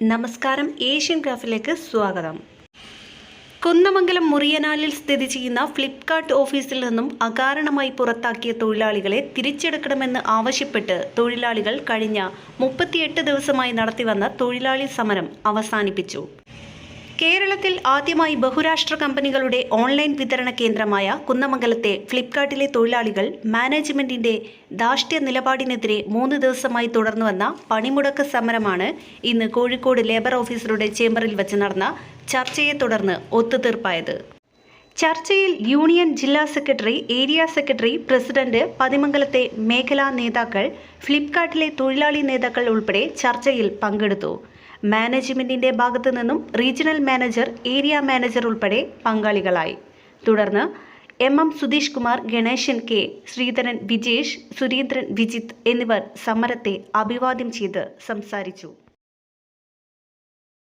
നമസ്കാരം, ഏഷ്യൻ ഗ്രാഫിലേക്ക് സ്വാഗതം. കുന്നമംഗലം മുറിയനാലിൽ സ്ഥിതി ചെയ്യുന്ന ഫ്ലിപ്കാർട്ട് ഓഫീസിൽ നിന്നും അകാരണമായി പുറത്താക്കിയ തൊഴിലാളികളെ തിരിച്ചെടുക്കണമെന്ന് ആവശ്യപ്പെട്ട് തൊഴിലാളികൾ കഴിഞ്ഞ 38 ദിവസമായി നടത്തിവന്ന തൊഴിലാളി സമരം അവസാനിപ്പിച്ചു. കേരളത്തിൽ ആദ്യമായി ബഹുരാഷ്ട്ര കമ്പനികളുടെ ഓൺലൈൻ വിതരണ കേന്ദ്രമായ കുന്നമംഗലത്തെ ഫ്ലിപ്കാർട്ടിലെ തൊഴിലാളികൾ മാനേജ്മെന്റിന്റെ ധാർഷ്ട്യ നിലപാടിനെതിരെ 3 ദിവസമായി തുടർന്നുവന്ന പണിമുടക്ക് സമരമാണ് ഇന്ന് കോഴിക്കോട് ലേബർ ഓഫീസറുടെ ചേംബറിൽ വെച്ച് നടന്ന ചർച്ചയെ തുടർന്ന് ഒത്തുതീർപ്പായത്. ചർച്ചയിൽ യൂണിയൻ ജില്ലാ സെക്രട്ടറി, ഏരിയ സെക്രട്ടറി, പ്രസിഡന്റ്, പതിമംഗലത്തെ മേഖലാ നേതാക്കൾ, ഫ്ലിപ്കാർട്ടിലെ തൊഴിലാളി നേതാക്കൾ ഉൾപ്പെടെ ചർച്ചയിൽ പങ്കെടുത്തു. മാനേജ്മെന്റിന്റെ ഭാഗത്തു നിന്നും റീജിയണൽ മാനേജർ, ഏരിയ മാനേജർ ഉൾപ്പെടെ പങ്കാളികളായി. തുടർന്ന് MM സുധീഷ് കുമാർ, ഗണേശൻ K, ശ്രീധരൻ വിജേഷ്, സുരേന്ദ്രൻ വിജിത്ത് എന്നിവർ സമരത്തെ അഭിവാദ്യം ചെയ്ത് സംസാരിച്ചു.